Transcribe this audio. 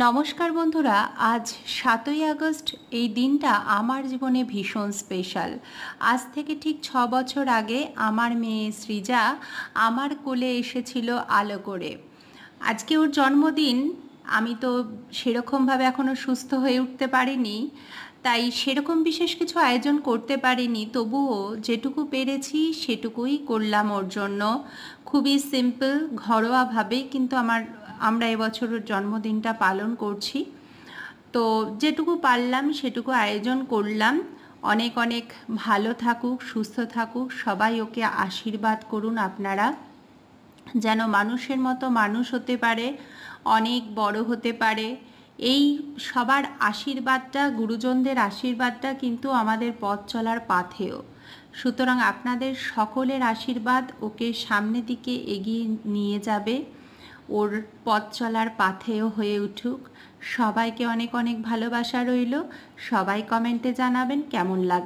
নমস্কার বন্ধুরা, আজ ৭ই আগস্ট। এই দিনটা আমার জীবনে ভীষণ স্পেশাল। আজ থেকে ঠিক ৬ বছর আগে আমার মেয়ে সৃজা আমার কোলে এসেছিল আলো করে। আজকে ওর জন্মদিন। আমি তো সেরকমভাবে এখনও সুস্থ হয়ে উঠতে পারিনি, তাই সেরকম বিশেষ কিছু আয়োজন করতে পারিনি। তবুও যেটুকু পেরেছি সেটুকুই করলাম ওর জন্য। খুবই সিম্পল ঘরোয়াভাবেই কিন্তু আমরা এবছর ওর জন্মদিনটা পালন করছি। তো যেটুকু পারলাম সেটুকু আয়োজন করলাম। অনেক অনেক ভালো থাকুক, সুস্থ থাকুক, সবাই ওকে আশীর্বাদ করুন আপনারা, যেন মানুষের মতো মানুষ হতে পারে, অনেক বড় হতে পারে। এই সবার আশীর্বাদটা, গুরুজনদের আশীর্বাদটা কিন্তু আমাদের পথ চলার পাথেয়। সুতরাং আপনাদের সকলের আশীর্বাদ ওকে সামনের দিকে এগিয়ে নিয়ে যাবে, ওর পথ চলার পাথেয় হয়ে উঠুক। সবাইকে অনেক অনেক ভালোবাসা রইল। সবাই কমেন্টে জানাবেন কেমন লাগলো।